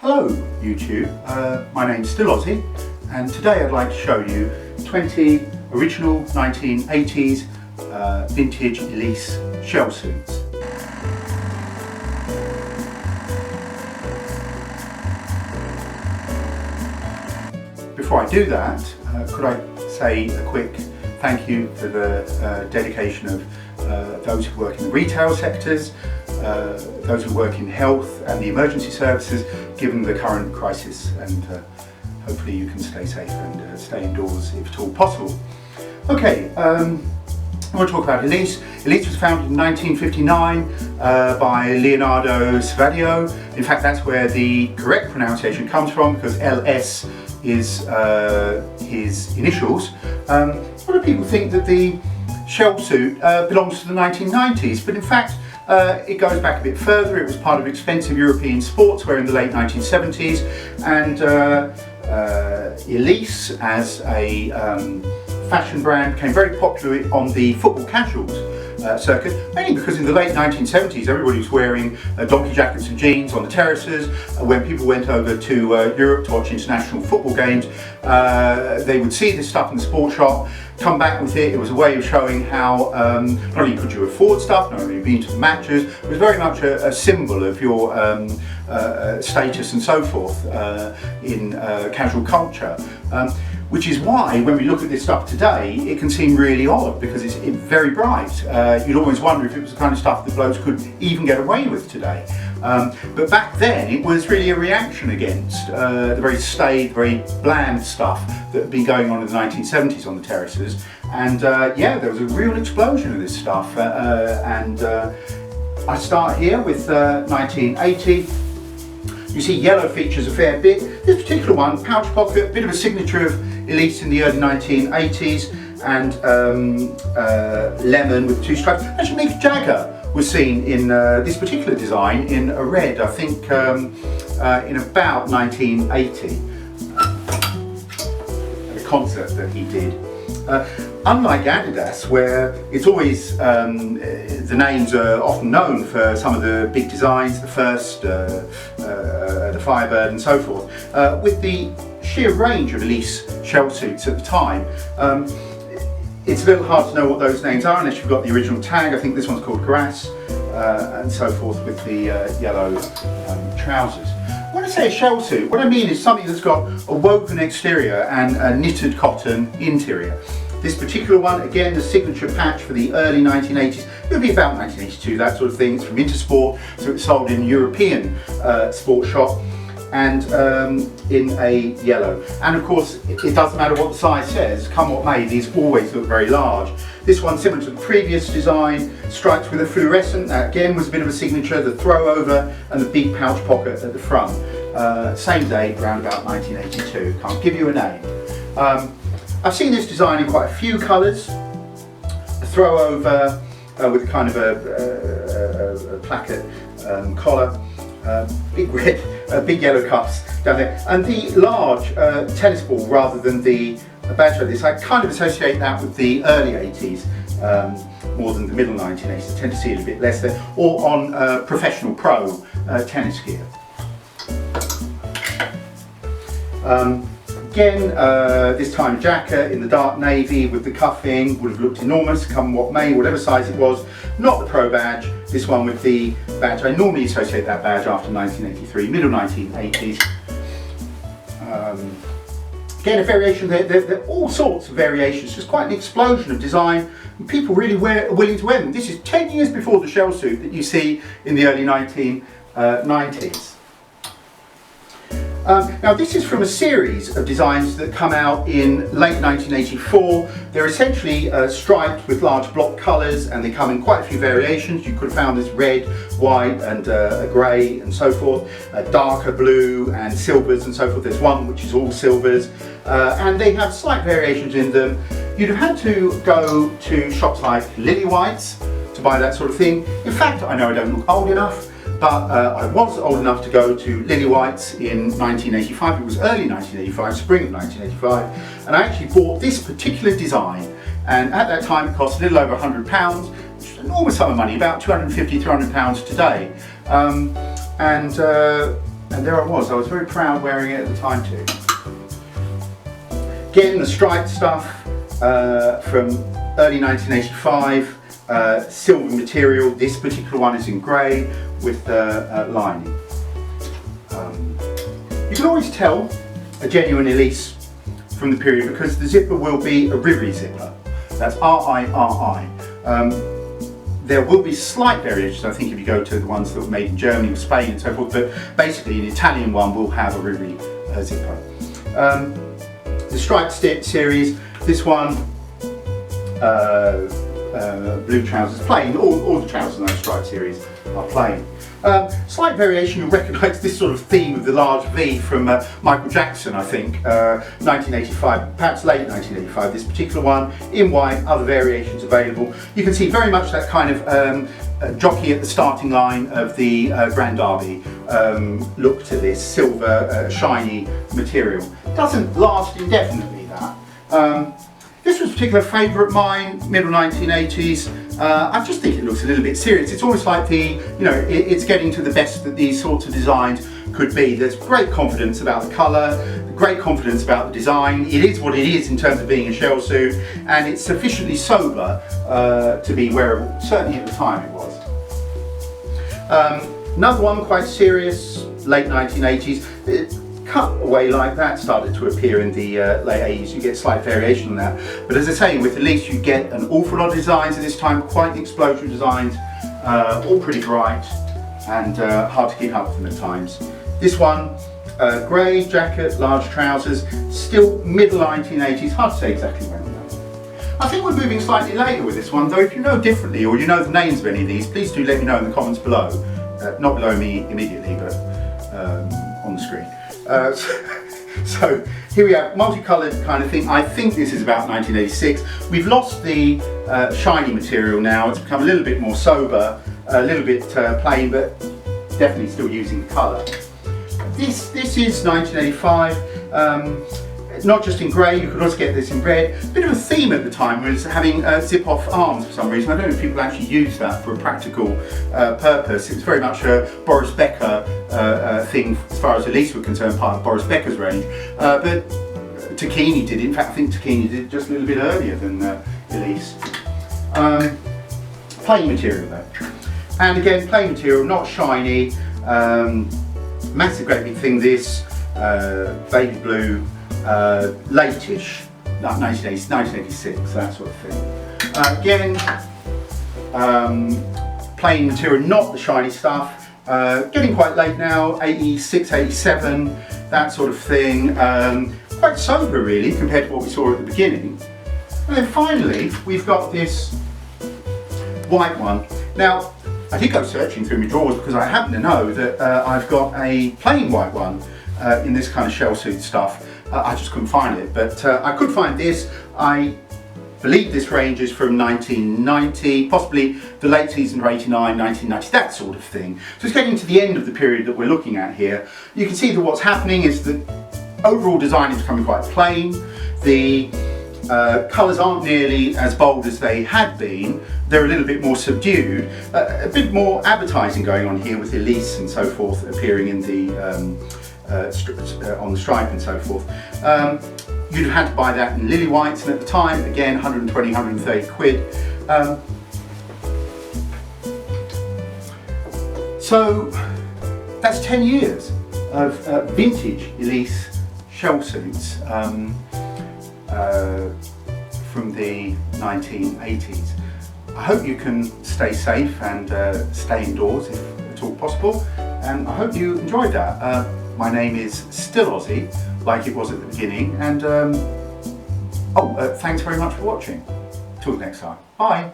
Hello YouTube, my name's still Ozzy, and today I'd like to show you 20 original 1980s vintage Ellesse shell suits. Before I do that, could I say a quick thank you for the dedication of those who work in the retail sectors, those who work in health and the emergency services, given the current crisis, and hopefully you can stay safe and stay indoors if at all possible. Okay, I want to talk about Ellesse. Ellesse was founded in 1959 by Leonardo Savadio. In fact, that's where the correct pronunciation comes from, because Ellesse is his initials. A lot of people think that the shell suit belongs to the 1990s, but in fact it goes back a bit further. It was part of expensive European sportswear in the late 1970s, and Ellesse as a fashion brand became very popular on the football casuals circuit, mainly because in the late 1970s everybody was wearing donkey jackets and jeans on the terraces. When people went over to Europe to watch international football games, they would see this stuff in the sports shop, come back with it. It was a way of showing how not only could you afford stuff, not only being to the matches, it was very much a symbol of your status and so forth in casual culture. Which is why when we look at this stuff today, it can seem really odd, because it's very bright. You'd always wonder if it was the kind of stuff that blokes could even get away with today. But back then it was really a reaction against the very staid, very bland stuff that had been going on in the 1970s on the terraces. And yeah, there was a real explosion of this stuff. I start here with 1980. You see yellow features a fair bit. This particular one, pouch pocket, a bit of a signature of Ellesse in the early 1980s, and lemon with two stripes. Actually, Mick Jagger was seen in this particular design in a red, I think in about 1980, at a concert that he did. Unlike Adidas, where it's always, the names are often known for some of the big designs, the first, the Firebird and so forth, with the sheer range of Ellesse shell suits at the time, it's a little hard to know what those names are unless you've got the original tag. I think this one's called Grass, and so forth, with the yellow trousers. When I say a shell suit, what I mean is something that's got a woven exterior and a knitted cotton interior. This particular one, again, the signature patch for the early 1980s. It would be about 1982, that sort of thing. It's from Intersport, so it's sold in European sports shop, and in a yellow. And of course, it doesn't matter what the size says, come what may, these always look very large. This one, similar to the previous design, striped with a fluorescent. That again was a bit of a signature, the throw over and the big pouch pocket at the front. Same date, around about 1982. Can't give you a name. I've seen this design in quite a few colours. A throw over with kind of a placket collar, big red, big yellow cuffs down there, and the large tennis ball rather than the badge like this. I kind of associate that with the early 80s more than the middle 1980s. I tend to see it a bit less there, or on professional pro tennis gear. Again, this time jacket in the dark navy with the cuffing, would have looked enormous, come what may, whatever size it was. Not the pro badge, this one with the badge. I normally associate that badge after 1983, middle 1980s. Again, a variation, there are all sorts of variations, just quite an explosion of design, and people really are willing to wear them. This is 10 years before the shell suit that you see in the early 1990s. Now this is from a series of designs that come out in late 1984. They're essentially striped with large block colours, and they come in quite a few variations. You could have found this red, white and a grey and so forth, darker blue and silvers and so forth. There's one which is all silvers, and they have slight variations in them. You'd have had to go to shops like Lily White's to buy that sort of thing. In fact, I know I don't look old enough, but I was old enough to go to Lily White's in 1985. It was early 1985, spring of 1985, and I actually bought this particular design, and at that time it cost a little over £100, which is an enormous sum of money, about £250, £300 today. And there I was very proud wearing it at the time too. Again, the striped stuff from early 1985, silver material. This particular one is in grey with lining. You can always tell a genuine Ellesse from the period because the zipper will be a Riri zipper. That's R-I-R-I. There will be slight variations, I think, if you go to the ones that were made in Germany or Spain and so forth, but basically an Italian one will have a Riri zipper. The striped series, this one, blue trousers, plain. All the trousers in those striped series are plain. Slight variation, you'll recognise this sort of theme of the large V from Michael Jackson, I think, 1985, perhaps late 1985, this particular one, in white, other variations available. You can see very much that kind of jockey at the starting line of the Grand Derby look to this, silver, shiny material. Doesn't last indefinitely, that. This was a particular favourite of mine, middle 1980s. I just think it looks a little bit serious. It's almost like it's getting to the best that these sorts of designs could be. There's great confidence about the colour, great confidence about the design. It is what it is in terms of being a shell suit, and it's sufficiently sober to be wearable. Certainly at the time it was. Another one, quite serious, late 1980s. Cut away like that started to appear in the late 80s. You get slight variation on that. But as I say, with Ellesse you get an awful lot of designs at this time, quite the explosion designs, all pretty bright and hard to keep up with them at times. This one, grey jacket, large trousers, still middle 1980s, hard to say exactly when. I think we're moving slightly later with this one, though if you know differently or you know the names of any of these, please do let me know in the comments below. Not below me immediately, but on the screen. So here we have multicoloured kind of thing. I think this is about 1986. We've lost the shiny material now. It's become a little bit more sober, a little bit plain, but definitely still using the colour. This is 1985. Not just in grey, you could also get this in red. A bit of a theme at the time was having zip-off arms for some reason. I don't know if people actually use that for a practical purpose. It's very much a Boris Becker thing as far as Ellesse were concerned, part of Boris Becker's range. But Tacchini did it. In fact, I think Tacchini did it just a little bit earlier than Ellesse. Plain material though. And again, plain material, not shiny. Massive great big thing this, baby blue. Late-ish, 1986, that sort of thing. Again, plain material, not the shiny stuff. Getting quite late now, 86, 87, that sort of thing. Quite sober really compared to what we saw at the beginning. And then finally, we've got this white one. Now, I did go searching through my drawers because I happen to know that I've got a plain white one in this kind of shell suit stuff. I just couldn't find it, but I could find this. I believe this range is from 1990, possibly the late season of 89, 1990, that sort of thing. So it's getting to the end of the period that we're looking at here. You can see that what's happening is that overall design is becoming quite plain. The colours aren't nearly as bold as they had been. They're a little bit more subdued. A bit more advertising going on here with Ellesse and so forth appearing in the on the stripe and so forth. You'd have had to buy that in lily whites, and at the time, again, 120, 130 quid. So that's 10 years of vintage Ellesse shell suits from the 1980s. I hope you can stay safe and stay indoors if at all possible, and I hope you enjoyed that. My name is still Aussie, like it was at the beginning, and thanks very much for watching. Till next time, bye.